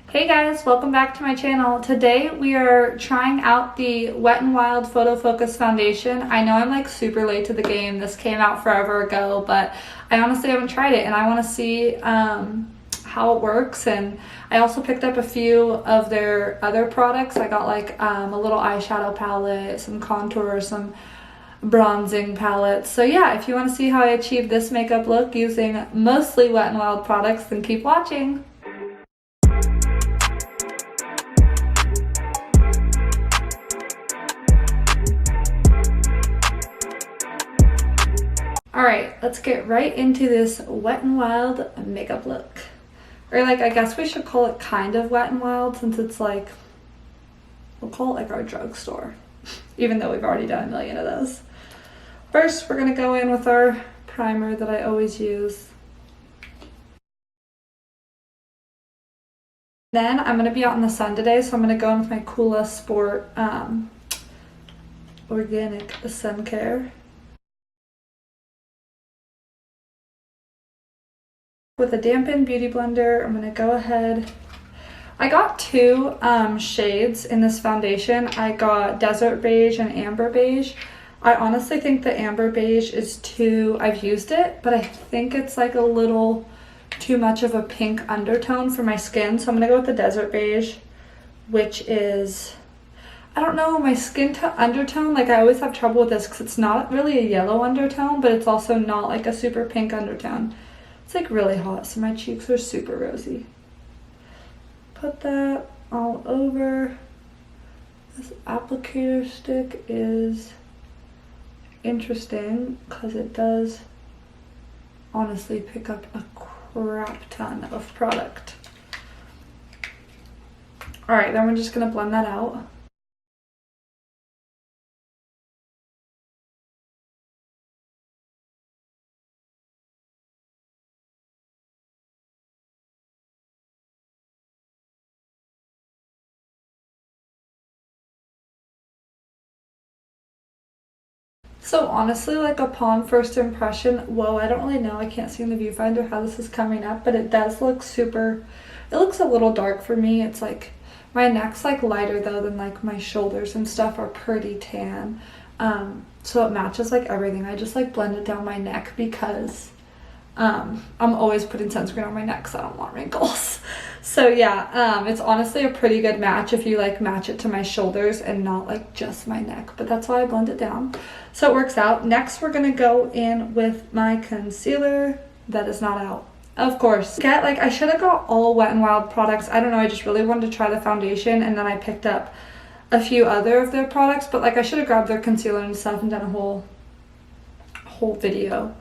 Hey guys, welcome back to my channel. Today we are trying out the Wet n Wild Photo Focus Foundation. I know I'm like super late to the game. This came out forever ago, but I honestly haven't tried it and I want to see how it works. And I also picked up a few of their other products. I got like a little eyeshadow palette, some contour, some bronzing palettes. So yeah, if you want to see how I achieved this makeup look using mostly Wet n Wild products, then keep watching. Alright, let's get right into this Wet n Wild makeup look. Or like, I guess we should call it kind of Wet n Wild since it's like, we'll call it like our drugstore. Even though we've already done a million of those. First, we're going to go in with our primer that I always use. Then I'm going to be out in the sun today, so I'm going to go in with my Coola Sport Organic Sun Care. With a dampened beauty blender, I'm going to go ahead. I got two shades in this foundation. I got Desert Beige and Amber Beige. I honestly think the Amber Beige is too, I've used it, but I think it's like a little too much of a pink undertone for my skin. So I'm going to go with the Desert Beige, which is, I don't know, my skin undertone, like I always have trouble with this because it's not really a yellow undertone, but it's also not like a super pink undertone. It's like really hot, so my cheeks are super rosy. Put that all over. This applicator stick is interesting because it does honestly pick up a crap ton of product. Alright, then we're just going to blend that out. So honestly, like upon first impression, whoa, I don't really know, I can't see in the viewfinder how this is coming up, but it does look super, it looks a little dark for me. It's like, my neck's like lighter though than like my shoulders and stuff are pretty tan. So it matches like everything. I just like blended down my neck because I'm always putting sunscreen on my neck because I don't want wrinkles. So yeah, it's honestly a pretty good match if you like match it to my shoulders and not like just my neck, but that's why I blend it down. So it works out. Next, we're gonna go in with my concealer that is not out. Of course, I should have got all Wet n Wild products. I don't know, I just really wanted to try the foundation and then I picked up a few other of their products, but like I should have grabbed their concealer and stuff and done a whole video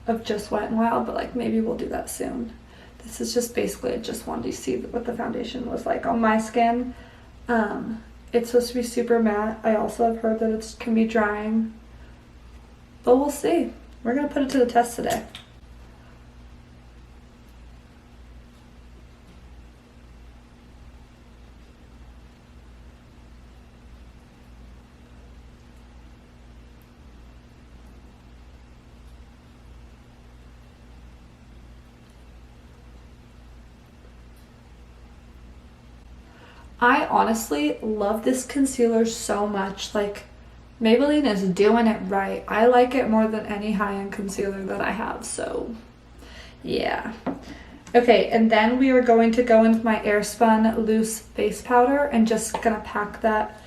of just Wet n Wild, but like maybe we'll do that soon. This is just basically, I just wanted to see what the foundation was like on my skin. It's supposed to be super matte. I also have heard that it can be drying, but we'll see. We're gonna put it to the test today. I honestly love this concealer so much. Like, Maybelline is doing it right. I like it more than any high-end concealer that I have, so yeah. Okay, and then we are going to go in with my Airspun loose face powder and just gonna pack that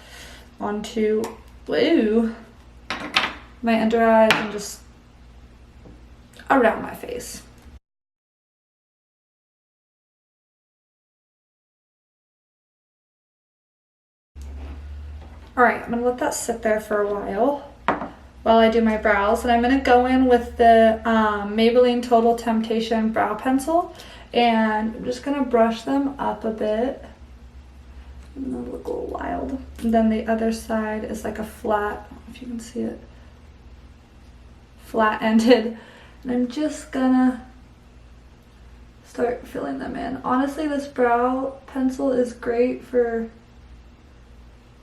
onto, woo, my under eyes and just around my face. Alright, I'm going to let that sit there for a while I do my brows. And I'm going to go in with the Maybelline Total Temptation Brow Pencil. And I'm just going to brush them up a bit. And they look a little wild. And then the other side is like a flat, I don't know if you can see it, flat-ended. And I'm just going to start filling them in. Honestly, this brow pencil is great for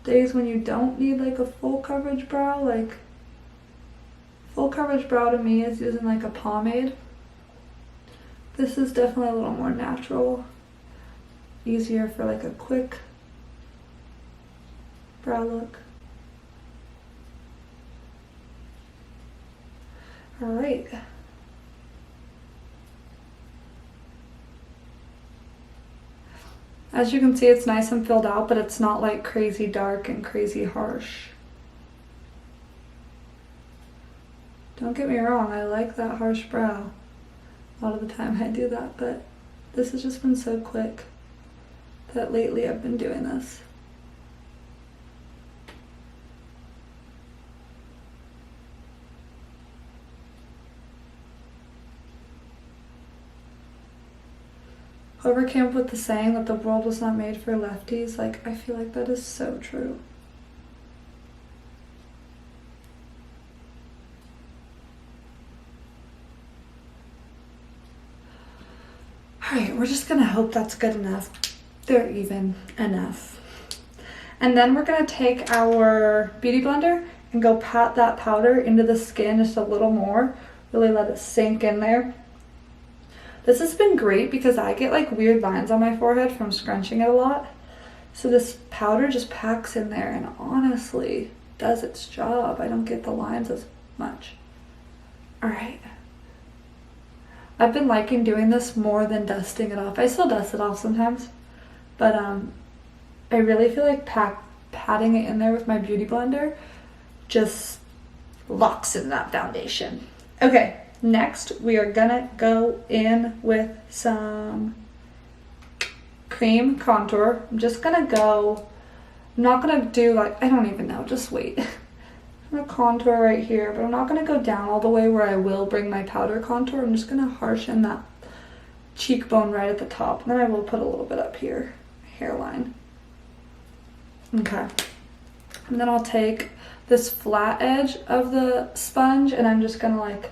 days when you don't need like a full coverage brow. Like, full coverage brow to me is using like a pomade. This is definitely a little more natural. easier for like a quick brow look. All right. As you can see, it's nice and filled out, but it's not like crazy dark and crazy harsh. Don't get me wrong, I like that harsh brow. A lot of the time I do that, but this has just been so quick that lately I've been doing this. Whoever came up with the saying that the world was not made for lefties, like, I feel like that is so true. Alright, we're just gonna hope that's good enough. They're even enough. And then we're gonna take our beauty blender and go pat that powder into the skin just a little more. Really let it sink in there. This has been great because I get like weird lines on my forehead from scrunching it a lot. So this powder just packs in there and honestly does its job. I don't get the lines as much. All right. I've been liking doing this more than dusting it off. I still dust it off sometimes, but I really feel like patting it in there with my beauty blender just locks in that foundation. Okay. Next, we are gonna go in with some cream contour. I'm just gonna go, I'm not gonna do like, I don't even know, just wait. I'm gonna contour right here, but I'm not gonna go down all the way where I will bring my powder contour. I'm just gonna harshen that cheekbone right at the top. And then I will put a little bit up here, hairline. Okay. And then I'll take this flat edge of the sponge and I'm just gonna like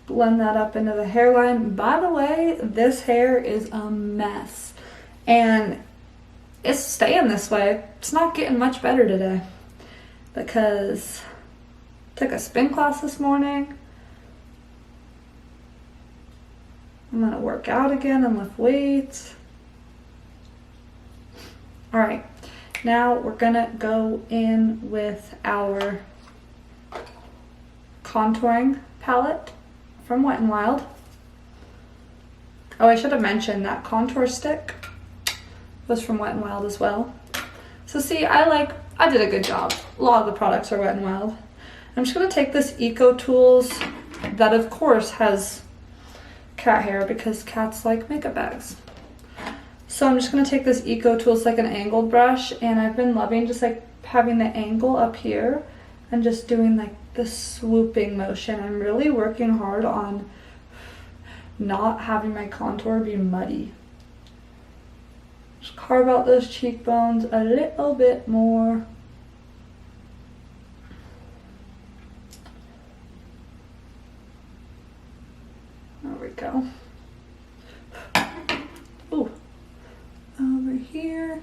blend that up into the hairline. By the way, this hair is a mess and it's staying this way. It's not getting much better today because I took a spin class this morning. I'm gonna work out again and lift weights. All right, now we're gonna go in with our contouring palette from Wet n Wild. Oh, I should have mentioned that contour stick was from Wet n Wild as well. So see, I did a good job. A lot of the products are Wet n Wild. I'm just gonna take this Eco Tools that of course has cat hair because cats like makeup bags. So I'm just gonna take this Eco Tools like an angled brush, and I've been loving just like having the angle up here and just doing like the swooping motion. I'm really working hard on not having my contour be muddy. Just carve out those cheekbones a little bit more. There we go. Ooh, over here.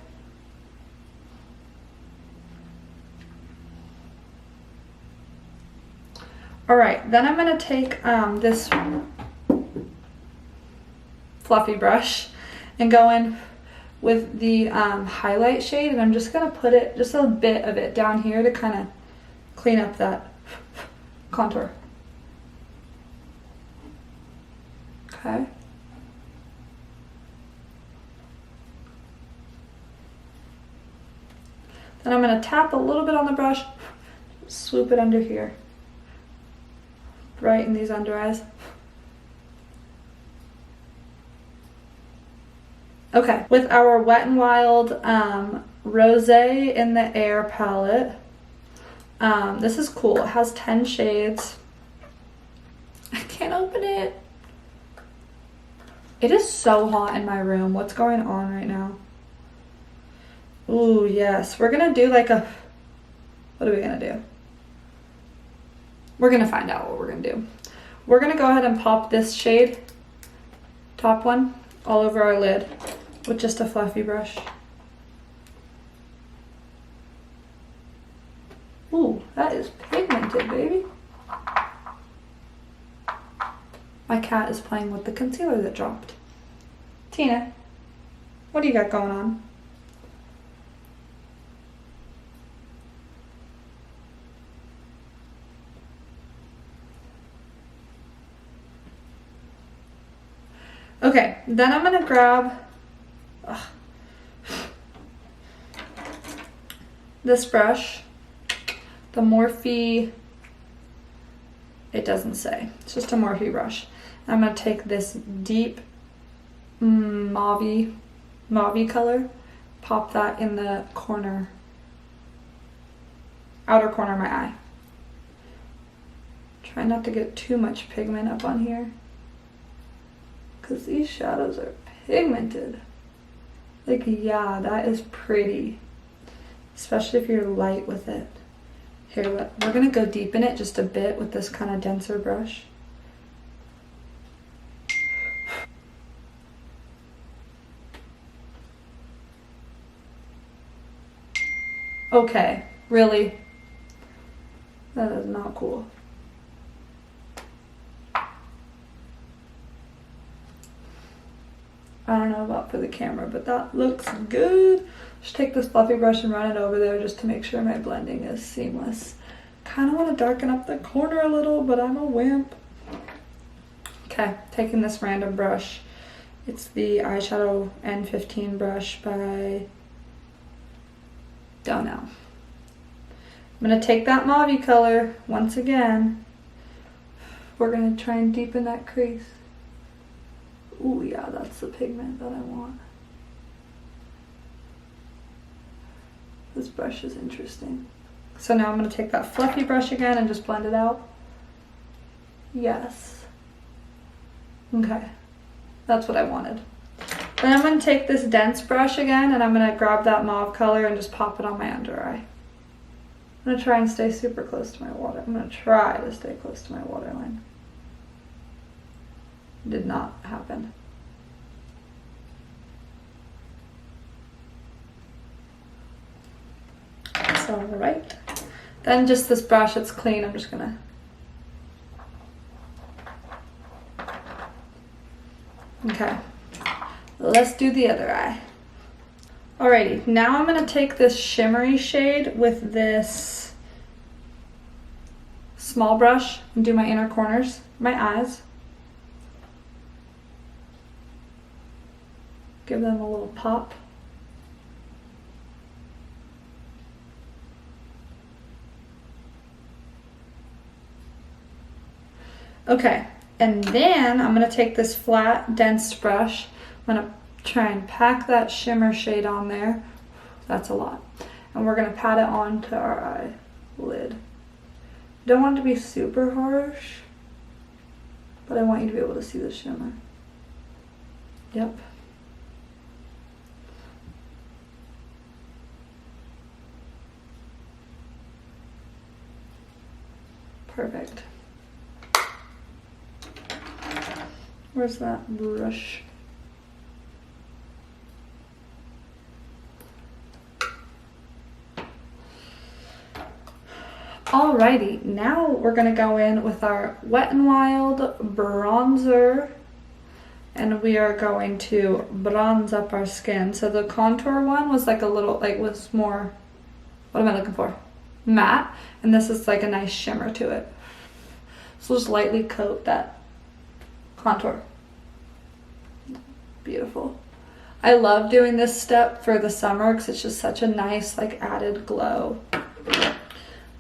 All right, then I'm gonna take this fluffy brush and go in with the highlight shade, and I'm just gonna put it, just a bit of it down here to kind of clean up that contour. Okay. Then I'm gonna tap a little bit on the brush, swoop it under here. Right in these under eyes. Okay, with our Wet n Wild Rosé in the Air palette. This is cool. It has 10 shades. I can't open it. It is so hot in my room. What's going on right now? Ooh, yes. We're gonna do like a, what are we gonna do? We're gonna find out what we're gonna do. We're gonna go ahead and pop this shade, top one, all over our lid with just a fluffy brush. Ooh, that is pigmented, baby. My cat is playing with the concealer that dropped. Tina, what do you got going on? Okay, then I'm gonna grab this brush, the Morphe, it doesn't say, it's just a Morphe brush. I'm gonna take this deep mauve color, pop that in the corner, outer corner of my eye. Try not to get too much pigment up on here, because these shadows are pigmented. Like, yeah, that is pretty, especially if you're light with it. Here, we're gonna go deep in it just a bit with this kind of denser brush. Okay, really? That is not cool. I don't know about for the camera, but that looks good. Just take this fluffy brush and run it over there just to make sure my blending is seamless. Kind of want to darken up the corner a little, but I'm a wimp. Okay, taking this random brush. It's the eyeshadow N15 brush by, don't know. I'm gonna take that mauve color once again. We're gonna try and deepen that crease. Ooh, yeah, that's the pigment that I want. This brush is interesting. So now I'm gonna take that fluffy brush again and just blend it out. Yes. Okay, that's what I wanted. Then I'm gonna take this dense brush again and I'm gonna grab that mauve color and just pop it on my under eye. I'm gonna try and stay super close to my water. I'm gonna try to stay close to my waterline. Did not happen. That's all right. Then just this brush, it's clean. I'm just gonna. Okay, let's do the other eye. Alrighty, now I'm gonna take this shimmery shade with this small brush and do my inner corners, my eyes. Give them a little pop. Okay, and then I'm gonna take this flat, dense brush. I'm gonna try and pack that shimmer shade on there. That's a lot. And we're gonna pat it onto our eyelid. Don't want it to be super harsh, but I want you to be able to see the shimmer. Yep. Perfect. Where's that brush? Alrighty, now we're gonna go in with our Wet n Wild bronzer and we are going to bronze up our skin. So the contour one was like a little, like was more, what am I looking for? Matte, and this is like a nice shimmer to it. So just lightly coat that contour. Beautiful. I love doing this step for the summer because it's just such a nice like added glow.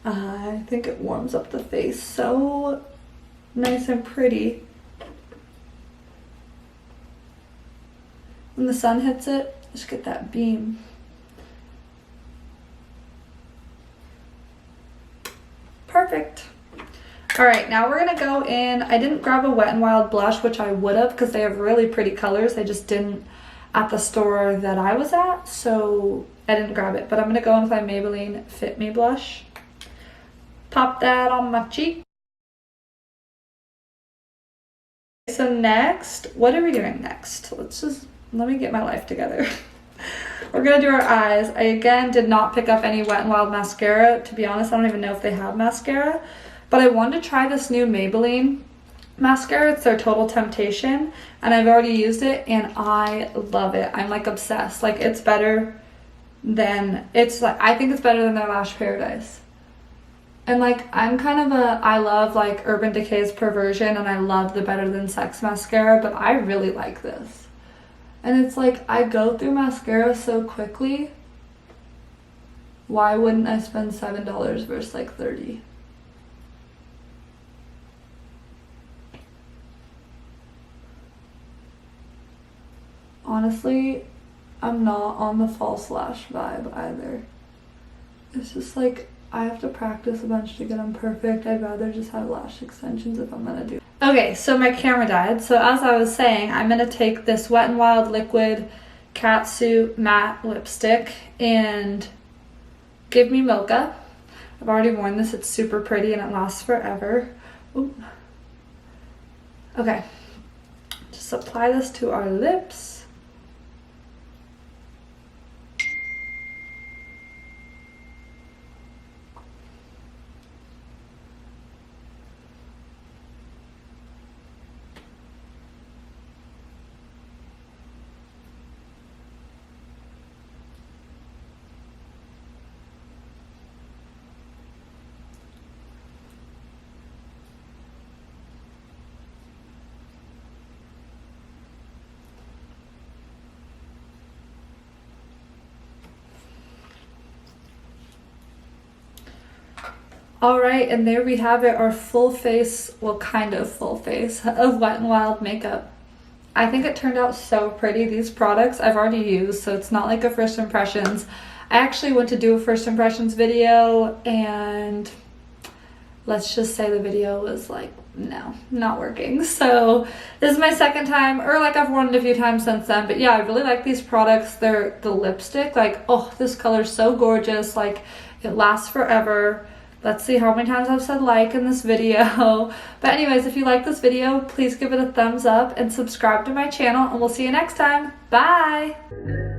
I think it warms up the face so nice and pretty. When the sun hits it, just get that beam. Perfect. All right, now we're gonna go in. I didn't grab a Wet n Wild blush, which I would have because they have really pretty colors. I just didn't at the store that I was at, so I didn't grab it. But I'm gonna go in with my Maybelline Fit Me blush. Pop that on my cheek. So next, what are we doing next? Let me get my life together. we're gonna do our eyes. I again did not pick up any Wet n Wild mascara. To be honest, I don't even know if they have mascara, but I wanted to try this new Maybelline mascara. It's their Total Temptation, and I've already used it and I love it. I'm like obsessed. Like it's better than, it's like, I think it's better than their Lash Paradise. And like I'm kind of a, I love like Urban Decay's Perversion and I love the Better Than Sex mascara, but I really like this. And it's like I go through mascara so quickly. Why wouldn't I spend $7 versus like $30? Honestly, I'm not on the false lash vibe either. It's just like I have to practice a bunch to get them perfect. I'd rather just have lash extensions if I'm gonna do. Okay, so my camera died. So as I was saying, I'm gonna take this Wet n Wild Liquid Catsuit Matte Lipstick and Give Me Mocha. I've already worn this. It's super pretty and it lasts forever. Ooh. Okay, just apply this to our lips. All right, and there we have it, our full face, well, kind of full face of Wet n Wild makeup. I think it turned out so pretty. These products I've already used, so it's not like a first impressions. I actually went to do a first impressions video, and let's just say the video was like, no, not working. So this is my second time, or like I've worn it a few times since then. But yeah, I really like these products. They're the lipstick, like, oh, this color's so gorgeous. Like, it lasts forever. Let's see how many times I've said like in this video. But anyways, if you like this video, please give it a thumbs up and subscribe to my channel, and we'll see you next time. Bye!